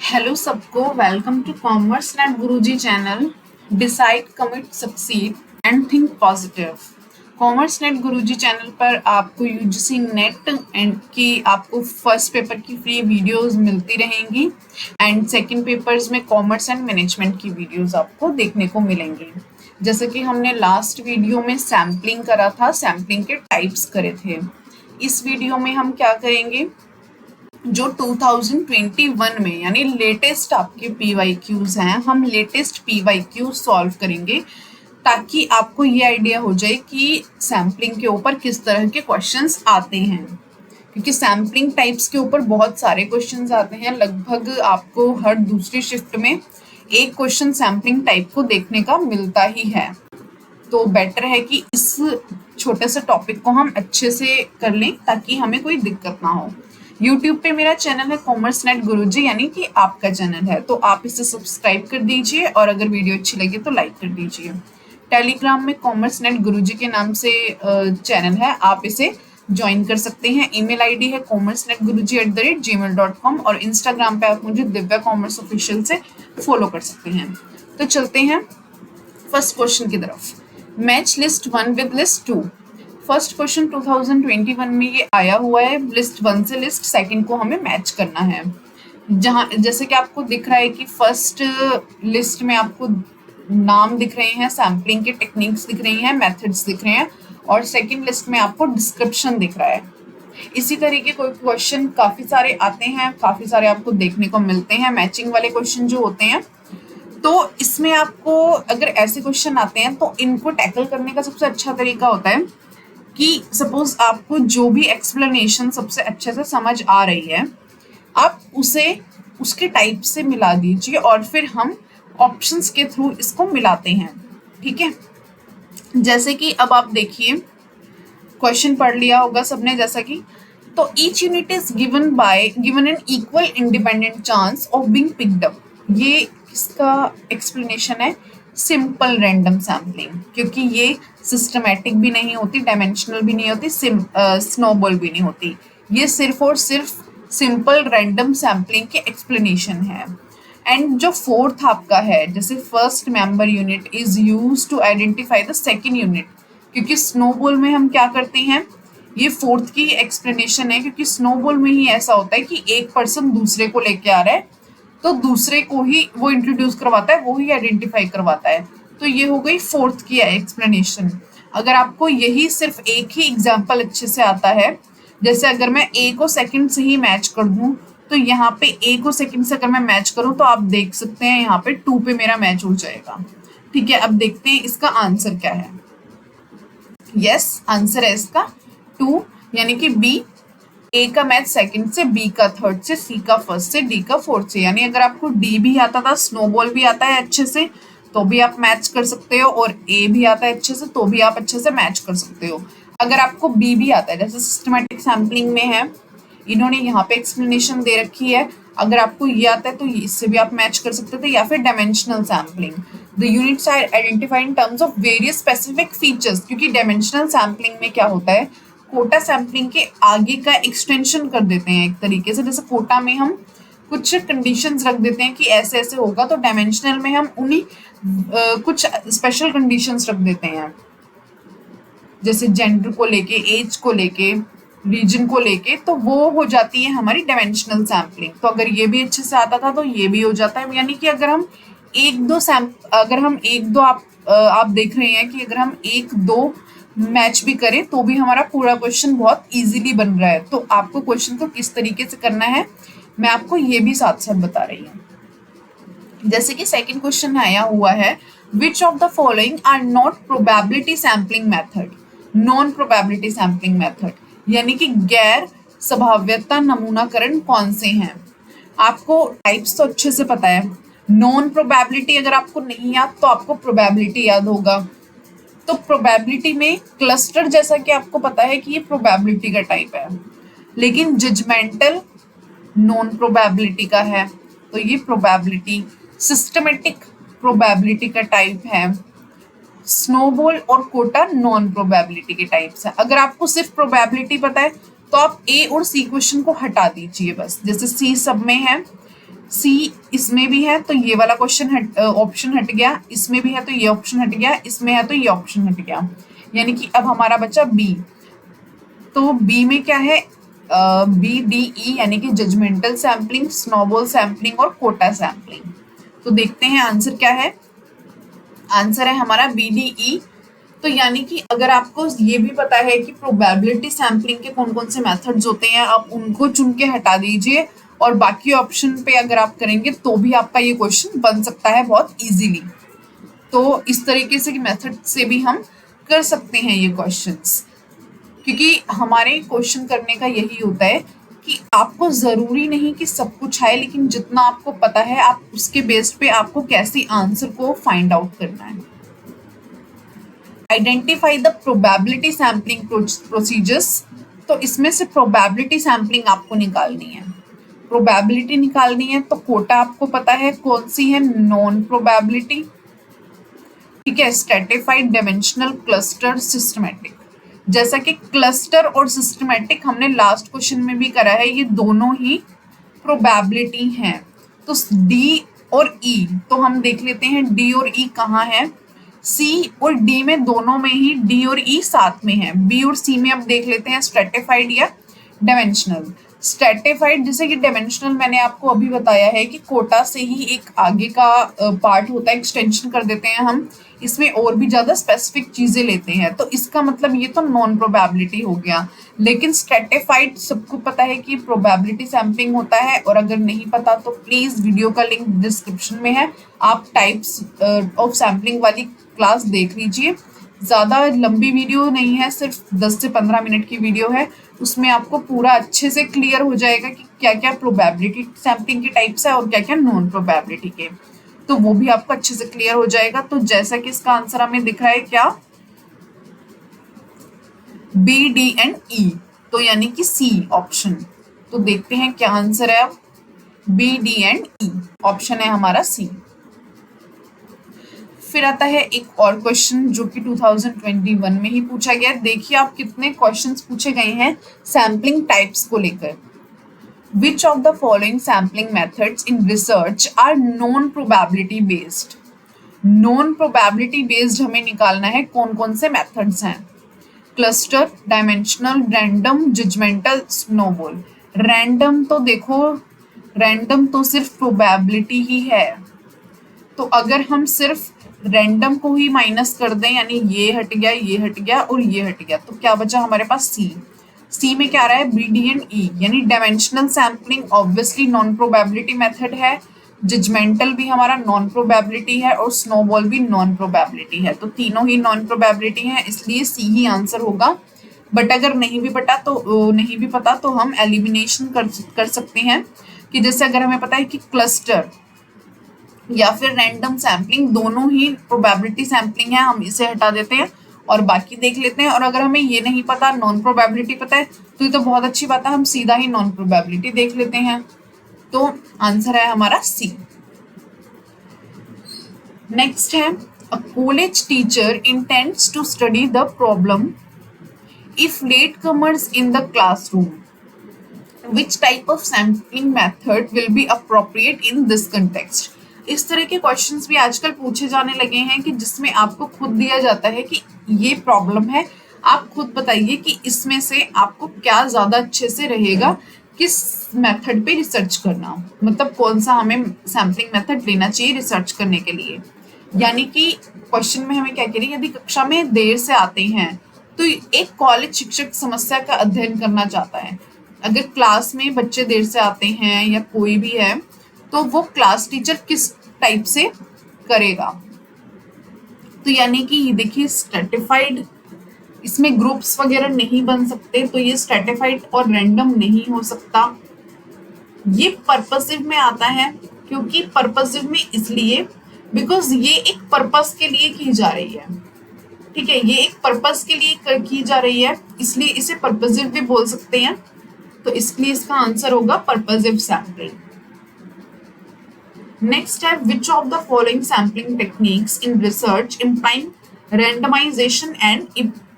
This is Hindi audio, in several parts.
हेलो सबको, welcome to commerce net Guruji channel. Decide, commit, succeed and think positive. Commerce net Guruji channel पर आपको यूजीसी नेट एंड की आपको फर्स्ट पेपर की फ्री वीडियोस मिलती रहेंगी एंड सेकंड पेपर्स में कॉमर्स एंड मैनेजमेंट की वीडियोस आपको देखने को मिलेंगी। जैसे कि हमने लास्ट वीडियो में सैम्पलिंग करा था, सैम्पलिंग के टाइप्स करे थे। इस वीडियो में हम क्या करेंगे, जो 2021 में यानी लेटेस्ट आपके पीवाईक्यूज हैं, हम लेटेस्ट पीवाईक्यू सॉल्व करेंगे ताकि आपको ये आइडिया हो जाए कि सैम्पलिंग के ऊपर किस तरह के क्वेश्चंस आते हैं। क्योंकि सैम्पलिंग टाइप्स के ऊपर बहुत सारे क्वेश्चंस आते हैं, लगभग आपको हर दूसरी शिफ्ट में एक क्वेश्चन सैम्पलिंग टाइप को देखने का मिलता ही है। तो बेटर है कि इस छोटे से टॉपिक को हम अच्छे से कर लें ताकि हमें कोई दिक्कत ना हो। यूट्यूब पे मेरा चैनल है कॉमर्स नेट गुरुजी, यानी कि आपका चैनल है, तो आप इसे सब्सक्राइब कर दीजिए और अगर वीडियो अच्छी लगे तो लाइक कर दीजिए। टेलीग्राम में कॉमर्स नेट गुरुजी के नाम से चैनल है, आप इसे ज्वाइन कर सकते हैं। ईमेल आईडी है commercenetguruji@gmail.com और इंस्टाग्राम पे आप मुझे दिव्या कॉमर्स ऑफिशियल से फॉलो कर सकते हैं। तो चलते हैं फर्स्ट क्वेश्चन की तरफ। Match list 1 with list 2। First question 2021 में ये आया हुआ है, लिस्ट 1 से लिस्ट सेकंड को हमें मैच करना है। जहां जैसे कि आपको दिख रहा है कि फर्स्ट लिस्ट में आपको नाम दिख रहे हैं, सैम्पलिंग के टेक्निक्स दिख रही हैं, मेथड्स दिख रहे हैं, और सेकंड लिस्ट में आपको डिस्क्रिप्शन दिख रहा है। इसी तरीके कोई क्वेश्चन काफी सारे आते हैं, काफी सारे आपको देखने को मिलते हैं, मैचिंग वाले क्वेश्चन जो होते हैं। तो इसमें आपको अगर ऐसे क्वेश्चन आते हैं तो इनको टैकल करने का सबसे अच्छा तरीका होता है कि सपोज आपको जो भी एक्सप्लेनेशन सबसे अच्छे से समझ आ रही है, आप उसे उसके टाइप से मिला दीजिए और फिर हम ऑप्शंस के थ्रू इसको मिलाते हैं। ठीक है, जैसे कि अब आप देखिए, क्वेश्चन पढ़ लिया होगा सबने, जैसा कि तो each unit is given an equal independent chance of being picked up. ये किसका एक्सप्लेनेशन है? सिंपल रैंडम सैम्पलिंग, क्योंकि ये सिस्टमैटिक भी नहीं होती, डायमेंशनल भी नहीं होती, स्नोबॉल भी नहीं होती। ये सिर्फ और सिर्फ सिंपल रैंडम सैम्पलिंग के एक्सप्लेनेशन है। एंड जो फोर्थ आपका है, जैसे first member unit is used to identify the second unit, क्योंकि स्नोबॉल में हम क्या करते हैं, ये फोर्थ की एक्सप्लेनेशन है, क्योंकि स्नोबॉल में ही ऐसा होता है कि एक पर्सन दूसरे को लेके आ रहा है तो दूसरे को ही वो इंट्रोड्यूस करवाता है, वो ही आइडेंटिफाई करवाता है। तो ये हो गई फोर्थ की एक्सप्लेनेशन। अगर आपको यही सिर्फ एक ही एग्जाम्पल अच्छे से आता है, जैसे अगर मैं ए को सेकंड से ही मैच कर दूं, तो यहाँ पे ए को सेकंड से अगर मैं मैच करूं तो आप देख सकते हैं यहाँ पे 2 पे मेरा मैच हो जाएगा। ठीक है, अब देखते हैं इसका आंसर क्या है। यस, आंसर है इसका 2, यानी कि बी। ए का मैच सेकंड से, बी का थर्ड से, सी का फर्स्ट से, डी का फोर्थ से। यानी अगर आपको डी भी आता था, स्नोबॉल भी आता है अच्छे से, तो भी आप मैच कर सकते हो, और ए भी आता है अच्छे से तो भी आप अच्छे से मैच कर सकते हो। अगर आपको बी भी आता है, जैसे सिस्टमैटिक सैम्पलिंग में है, इन्होंने यहाँ पे एक्सप्लेनेशन दे रखी है, अगर आपको ये आता है तो इससे भी आप मैच कर सकते थे। या फिर dimensional sampling, the units are identified in terms of various specific features, क्योंकि डायमेंशनल सैम्पलिंग में क्या होता है, कोटा सैम्पलिंग के आगे का एक्सटेंशन कर देते हैं एक तरीके से। जैसे कोटा में हम कुछ कंडीशंस रख देते हैं कि ऐसे ऐसे होगा, तो डायमेंशनल में हम उन्हीं कुछ स्पेशल कंडीशंस रख देते हैं, जैसे जेंडर को लेके, एज को लेके, रीजन को लेके, तो वो हो जाती है हमारी डायमेंशनल सैम्पलिंग। तो अगर ये भी अच्छे से आता था तो ये भी हो जाता है। यानी कि अगर हम एक दो आप देख रहे हैं कि अगर हम 1-2 मैच भी करें तो भी हमारा पूरा क्वेश्चन बहुत इजीली बन रहा है। तो आपको क्वेश्चन को किस तरीके से करना है मैं आपको ये भी साथ साथ बता रही हूँ। जैसे कि सेकंड क्वेश्चन आया हुआ है, which of the following are not probability sampling method. Non probability sampling method यानी कि गैर संभाव्यता नमूनाकरण कौन से हैं। आपको टाइप्स तो अच्छे से पता है। नॉन प्रोबेबिलिटी अगर आपको नहीं याद तो आपको प्रोबेबिलिटी याद होगा। तो प्रोबेबिलिटी में क्लस्टर, जैसा कि आपको पता है कि ये प्रोबेबिलिटी का टाइप है, लेकिन जजमेंटल नॉन प्रोबेबिलिटी का है, तो ये प्रोबेबिलिटी। सिस्टमेटिक प्रोबेबिलिटी का टाइप है। स्नोबॉल और कोटा नॉन प्रोबेबिलिटी के टाइप्स है। अगर आपको सिर्फ प्रोबेबिलिटी पता है तो आप ए और सी क्वेश्चन को हटा दीजिए बस। जैसे सी सब में है, सी इसमें भी है तो ये वाला क्वेश्चन ऑप्शन हट गया, इसमें भी है तो ये ऑप्शन हट गया, इसमें है तो ये ऑप्शन हट गया, यानी कि अब हमारा बचा बी। तो बी में क्या है, बी डी ई यानी कि जजमेंटल सैम्पलिंग, स्नोबॉल सैम्पलिंग और कोटा सैम्पलिंग। तो देखते हैं आंसर क्या है। आंसर है हमारा बी डी ई। तो यानी कि अगर आपको ये भी पता है कि प्रोबेबिलिटी सैम्पलिंग के कौन कौन से मेथड्स होते हैं, आप उनको चुन के हटा दीजिए और बाकी ऑप्शन पे अगर आप करेंगे तो भी आपका ये क्वेश्चन बन सकता है बहुत इजीली। तो इस तरीके से मेथड से भी हम कर सकते हैं ये क्वेश्चंस, क्योंकि हमारे क्वेश्चन करने का यही होता है कि आपको जरूरी नहीं कि सब कुछ आए, लेकिन जितना आपको पता है आप उसके बेस्ड पे आपको कैसे आंसर को फाइंड आउट करना है। Identify the probability sampling procedures. तो इसमें से प्रोबेबिलिटी सैम्पलिंग आपको निकालनी है, प्रोबेबिलिटी निकालनी है। तो कोटा आपको पता है कौन सी है, नॉन प्रोबेबिलिटी, ठीक है। Stratified, dimensional, cluster, systematic. जैसा कि क्लस्टर और सिस्टमैटिक हमने लास्ट क्वेश्चन में भी करा है, ये दोनों ही प्रोबेबिलिटी हैं। तो डी और ई तो हम देख लेते हैं डी और ई कहाँ है। सी और डी में दोनों में ही डी और ई साथ में है। बी और सी में अब देख लेते हैं स्ट्रेटिफाइड या डायमेंशनल। स्ट्रेटिफाइड जैसे कि डायमेंशनल मैंने आपको अभी बताया है कि कोटा से ही एक आगे का पार्ट होता है, एक्सटेंशन कर देते हैं हम, इसमें और भी ज्यादा स्पेसिफिक चीजें लेते हैं। तो इसका मतलब ये तो नॉन प्रोबेबिलिटी हो गया। लेकिन स्ट्रेटिफाइड सबको पता है कि प्रोबेबिलिटी सैम्पलिंग होता है, और अगर नहीं पता तो प्लीज वीडियो का लिंक डिस्क्रिप्शन में है, आप टाइप्स ऑफ सैम्पलिंग वाली क्लास देख लीजिए। ज़्यादा लंबी वीडियो नहीं है, सिर्फ 10 से 15 मिनट की वीडियो है। उसमें आपको पूरा अच्छे से क्लियर हो जाएगा कि क्या क्या प्रोबेबिलिटी सैम्पलिंग के टाइप्स है और क्या क्या नॉन प्रोबेबिलिटी के, तो वो भी आपको अच्छे से क्लियर हो जाएगा। तो जैसा कि इसका आंसर हमें दिख रहा है क्या, बी डी एंड ई, तो यानी कि सी ऑप्शन। तो देखते हैं क्या आंसर है अब, B D and E option है हमारा सी। फिर आता है एक और क्वेश्चन जो कि 2021 में ही पूछा गया। देखिए आप कितने क्वेश्चंस पूछे गए हैं सैम्पलिंग टाइप्स को लेकर। Which of the following sampling methods in research are non probability based. Non probability based हमें निकालना है कौन कौन से मेथड्स हैं। Cluster, dimensional, random, judgmental, snowball. Random तो देखो, रैंडम तो सिर्फ प्रोबेबिलिटी ही है, तो अगर हम सिर्फ रैंडम को ही माइनस कर दें, यानी ये हट गया, ये हट गया और ये हट गया, तो क्या बचा हमारे पास सी। सी में क्या आ रहा है, बी डी एंड ई, यानी dimensional sampling obviously non probability method है, जजमेंटल भी हमारा नॉन प्रोबेबिलिटी है और स्नोबॉल भी नॉन प्रोबेबिलिटी है। तो तीनों ही नॉन प्रोबेबिलिटी है, इसलिए सी ही आंसर होगा। बट अगर नहीं भी पता तो हम एलिमिनेशन कर सकते हैं, कि जैसे अगर हमें पता है कि क्लस्टर या फिर रैंडम सैम्पलिंग दोनों ही प्रोबेबिलिटी सैम्पलिंग है, हम इसे हटा देते हैं और बाकी देख लेते हैं। और अगर हमें ये नहीं पता, नॉन प्रोबेबिलिटी पता है, तो ये तो बहुत अच्छी बात है, हम सीधा ही नॉन प्रोबेबिलिटी देख लेते हैं। तो आंसर है हमारा सी। नेक्स्ट है, a college teacher intends to study the problem if latecomers in the classroom, which type of sampling method will be appropriate in this context। इस तरह के क्वेश्चंस भी आजकल पूछे जाने लगे हैं कि जिसमें आपको खुद दिया जाता है कि ये प्रॉब्लम है, आप खुद बताइए कि इसमें से आपको क्या ज़्यादा अच्छे से रहेगा, किस मेथड पे रिसर्च करना, मतलब कौन सा हमें सैम्पलिंग मेथड लेना चाहिए रिसर्च करने के लिए। यानी कि क्वेश्चन में हमें क्या कह रही है, यदि कक्षा में देर से आते हैं तो एक कॉलेज शिक्षक समस्या का अध्ययन करना चाहता है। अगर क्लास में बच्चे देर से आते हैं या कोई भी है, तो वो क्लास टीचर किस टाइप से करेगा। तो यानी कि देखिए स्ट्रेटिफाइड, इसमें ग्रुप्स वगैरह नहीं बन सकते, तो ये स्ट्रेटिफाइड और रैंडम नहीं हो सकता। ये पर्पसिव में आता है, क्योंकि पर्पसिव में इसलिए बिकॉज ये एक पर्पस के लिए की जा रही है, ठीक है, ये एक पर्पस के लिए की जा रही है, इसलिए इसे पर्पसिव भी बोल सकते हैं। तो इसलिए इसका आंसर होगा पर्पसिव सैम्पलिंग। नेक्स्ट है, which of the following sampling techniques in research employing randomisation and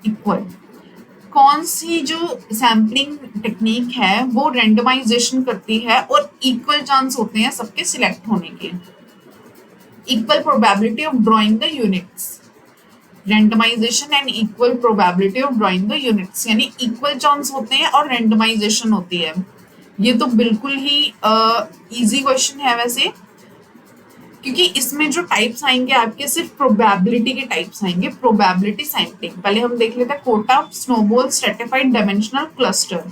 equal. कौन सी जो सैम्पलिंग टेक्निक है वो रेंडमाइजेशन करती है और इक्वल चांस होते हैं सबके सिलेक्ट होने के, equal probability of drawing the units, randomisation and equal probability of drawing the units, यानी इक्वल चांस होते हैं और रेंडमाइजेशन होती है। ये तो बिल्कुल ही इजी क्वेश्चन है वैसे, क्योंकि इसमें जो टाइप्स आएंगे आपके सिर्फ प्रोबेबिलिटी के टाइप्स आएंगे, प्रोबेबिलिटी सैम्पलिंग। पहले हम देख लेते हैं quota, snowball, stratified, dimensional, cluster.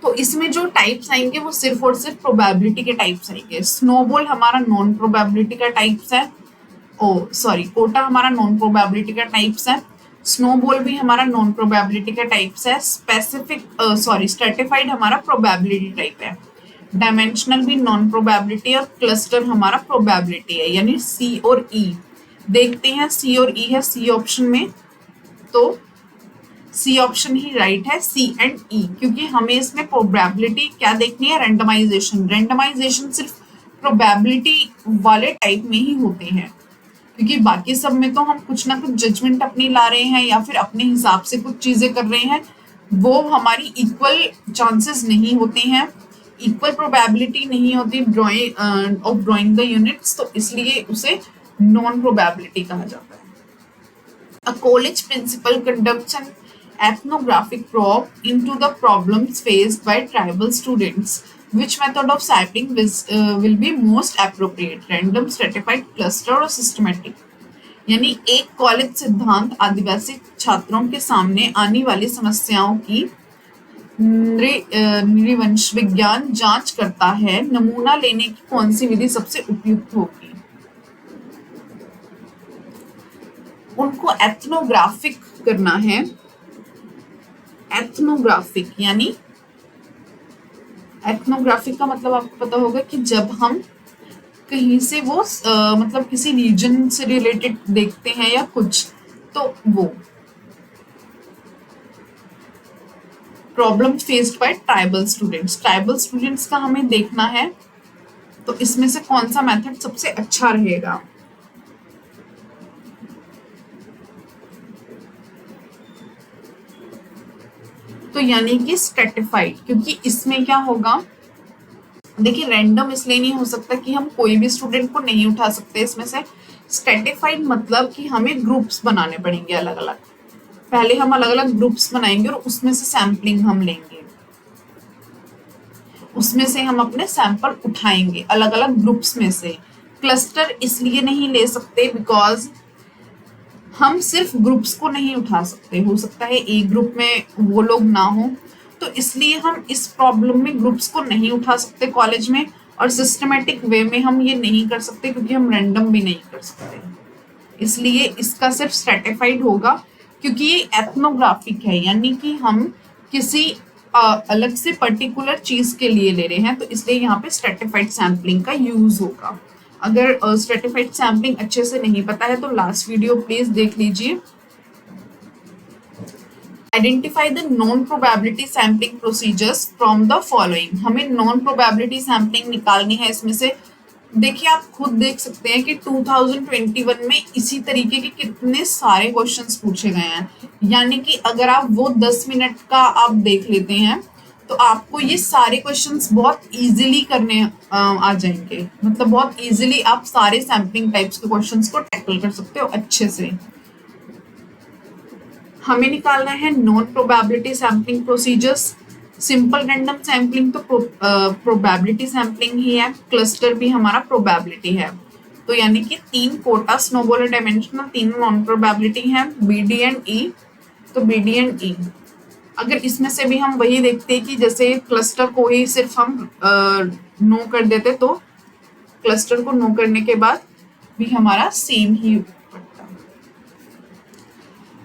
तो इसमें जो टाइप्स आएंगे वो सिर्फ और सिर्फ प्रोबेबिलिटी के टाइप्स आएंगे। स्नोबॉल हमारा नॉन प्रोबेबिलिटी का टाइप्स है, कोटा हमारा नॉन प्रोबेबिलिटी का टाइप्स है, स्नोबॉल भी हमारा नॉन प्रोबेबिलिटी का टाइप्स है, स्ट्रेटिफाइड हमारा प्रोबेबिलिटी टाइप है, डायमेंशनल भी नॉन प्रोबेबिलिटी, और क्लस्टर हमारा प्रोबेबिलिटी है, यानी सी और ई। देखते हैं सी और ई है सी ऑप्शन में, तो सी ऑप्शन ही राइट है, सी एंड ई, क्योंकि हमें इसमें प्रोबेबिलिटी क्या देखनी है, रेंडमाइजेशन। रेंडमाइजेशन सिर्फ प्रोबेबिलिटी वाले टाइप में ही होते हैं, क्योंकि बाकी सब में तो हम कुछ ना कुछ जजमेंट अपनी ला रहे हैं या फिर अपने हिसाब से कुछ चीजें कर रहे हैं, वो हमारी इक्वल चांसेस नहीं होते हैं, इक्वल प्रोबेबिलिटी नहीं होती drawing of drawing the units, तो इसलिए उसे नॉन प्रोबेबिलिटी कहा जाता है। A college principal conducts an ethnographic probe into the problems faced by tribal students. Which method of sampling will be most appropriate? Random, stratified, cluster or systematic? यानी एक कॉलेज सिद्धांत आदिवासी छात्रों के सामने आने वाली समस्याओं की नृवंश विज्ञान जांच करता है, नमूना लेने की कौन सी विधि सबसे उपयुक्त होगी? उनको एथनोग्राफिक करना है, एथनोग्राफिक यानी एथनोग्राफिक का मतलब आपको पता होगा कि जब हम कहीं से वो मतलब किसी रीजन से रिलेटेड देखते हैं या कुछ, तो वो problem faced by tribal students, tribal students का हमें देखना है, तो इसमें से कौन सा मेथड सबसे अच्छा रहेगा? तो यानी कि स्ट्रेटिफाइड, क्योंकि इसमें क्या होगा, देखिए रैंडम इसलिए नहीं हो सकता कि हम कोई भी स्टूडेंट को नहीं उठा सकते इसमें से। स्ट्रेटिफाइड मतलब कि हमें ग्रुप्स बनाने पड़ेंगे अलग अलग, पहले हम अलग अलग ग्रुप्स बनाएंगे और उसमें से सैम्पलिंग हम लेंगे, उसमें से हम अपने सैंपल उठाएंगे अलग अलग ग्रुप्स में से। क्लस्टर इसलिए नहीं ले सकते बिकॉज हम सिर्फ ग्रुप्स को नहीं उठा सकते, हो सकता है एक ग्रुप में वो लोग ना हो, तो इसलिए हम इस प्रॉब्लम में ग्रुप्स को नहीं उठा सकते कॉलेज में, और सिस्टमेटिक वे में हम ये नहीं कर सकते क्योंकि हम रैंडम भी नहीं कर सकते, इसलिए इसका सिर्फ स्ट्रेटिफाइड होगा, क्योंकि ये एथनोग्राफिक है, यानी कि हम किसी अलग से पर्टिकुलर चीज के लिए ले रहे हैं, तो इसलिए यहाँ पे स्ट्रेटिफाइड सैम्पलिंग का यूज होगा। अगर स्ट्रेटिफाइड सैम्पलिंग अच्छे से नहीं पता है तो लास्ट वीडियो प्लीज देख लीजिए। Identify the non probability sampling procedures from the following, हमें नॉन प्रोबेबिलिटी सैम्पलिंग निकालनी है इसमें से। देखिए आप खुद देख सकते हैं कि 2021 में इसी तरीके के कितने सारे क्वेश्चंस पूछे गए हैं, यानी कि अगर आप वो 10 मिनट का आप देख लेते हैं तो आपको ये सारे क्वेश्चंस बहुत इजीली करने आ जाएंगे, मतलब बहुत इजीली आप सारे सैम्पलिंग टाइप्स के क्वेश्चंस को टैकल कर सकते हो अच्छे से। हमें निकालना है non probability sampling procedures. Simple random sampling तो प्रोबेबिलिटी सैम्पलिंग ही है, क्लस्टर भी हमारा प्रोबेबिलिटी है, तो यानी कि 3 कोटा, स्नोबॉल और डायमेंशनल, 3 नॉन प्रोबेबिलिटी है, बी डी एंड ई, तो बी डी एंड ई। अगर इसमें से भी हम वही देखते हैं कि जैसे क्लस्टर को ही सिर्फ हम नो कर देते, तो क्लस्टर को नो करने के बाद भी हमारा सेम ही पड़ता।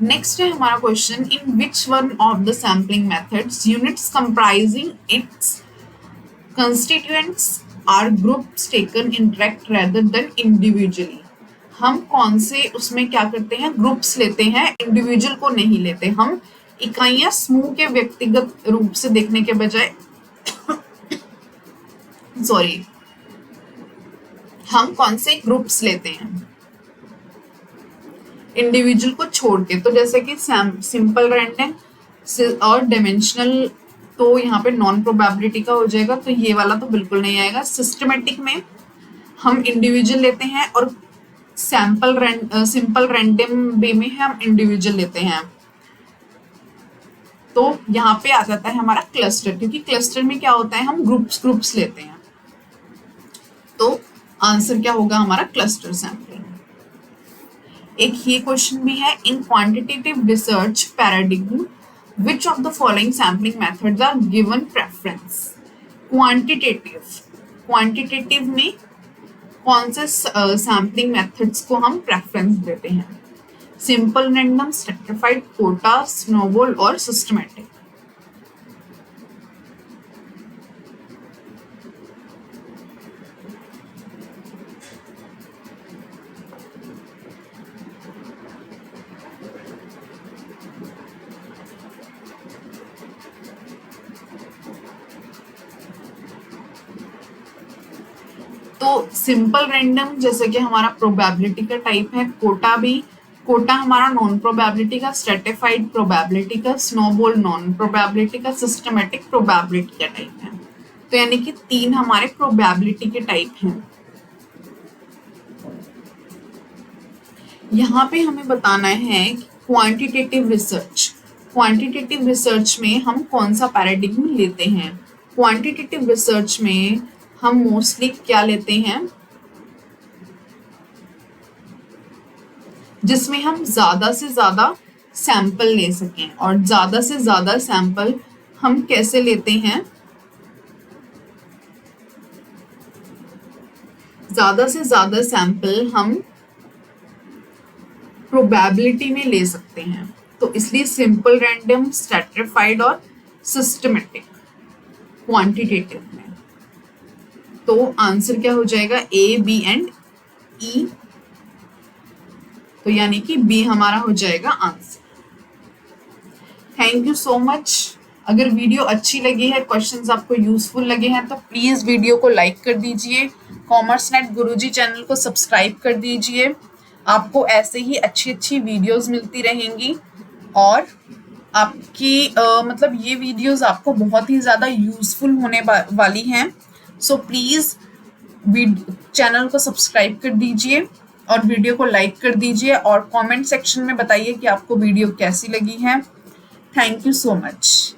नेक्स्ट है हमारा question, in which one of the sampling methods units comprising its constituents are groups taken in direct rather than individually, हम कौन से उसमें क्या करते हैं, ग्रुप्स लेते हैं, इंडिविजुअल को नहीं लेते, हम इकाइयां समूह के व्यक्तिगत रूप से देखने के बजाय सॉरी हम कौन से ग्रुप्स लेते हैं। इंडिविजुअल को छोड़ के। तो जैसे कि सिंपल रैंडम और डायमेंशनल, तो यहाँ पे नॉन प्रोबेबिलिटी का हो जाएगा, तो ये वाला तो बिल्कुल नहीं आएगा। सिस्टमेटिक में हम इंडिविजुअल लेते हैं और सिंपल रैंडम वे में हम इंडिविजुअल लेते हैं, तो यहाँ पे आ जाता है हमारा क्लस्टर, क्योंकि क्लस्टर में क्या होता है, हम ग्रुप्स लेते हैं। तो आंसर क्या होगा हमारा, क्लस्टर सैंपलिंग। एक ये क्वेश्चन भी है, इन quantitative research paradigm which of the following sampling methods are given preference? Quantitative में कौन से सैम्पलिंग मेथड्स को हम प्रेफरेंस देते हैं? Simple random, stratified, quota, snowball और सिस्टमैटिक। तो सिंपल रैंडम जैसे कि हमारा प्रोबेबिलिटी का टाइप है, कोटा हमारा नॉन प्रोबेबिलिटी का, स्ट्रेटिफाइड प्रोबेबिलिटी का, स्नोबॉल नॉन प्रोबेबिलिटी का, सिस्टमैटिक प्रोबेबिलिटी का टाइप है। तो यानी कि 3 हमारे प्रोबेबिलिटी के टाइप हैं। यहाँ पे हमें बताना है क्वांटिटेटिव रिसर्च में हम कौन सा पैराडिग्म लेते हैं। क्वांटिटेटिव रिसर्च में हम मोस्टली क्या लेते हैं, जिसमें हम ज्यादा से ज्यादा सैंपल ले सकें। और ज्यादा से ज्यादा सैंपल हम कैसे लेते हैं, ज्यादा से ज्यादा सैंपल हम प्रोबेबिलिटी में ले सकते हैं। तो इसलिए सिंपल रैंडम, स्ट्रैटिफाइड और सिस्टमैटिक क्वांटिटेटिव में। तो आंसर क्या हो जाएगा, ए, बी एंड ई। तो यानी कि बी हमारा हो जाएगा answer. Thank you so much. अगर वीडियो अच्छी लगी है, क्वेश्चंस आपको यूजफुल लगे हैं, तो प्लीज वीडियो को लाइक कर दीजिए, कॉमर्स नेट गुरुजी चैनल को सब्सक्राइब कर दीजिए। आपको ऐसे ही अच्छी वीडियोस मिलती रहेंगी और आपकी मतलब ये वीडियोस आपको बहुत ही ज़्यादा यूजफुल होने वाली हैं। सो प्लीज़ चैनल को सब्सक्राइब कर दीजिए और वीडियो को लाइक कर दीजिए और कमेंट सेक्शन में बताइए कि आपको वीडियो कैसी लगी है। Thank you so much.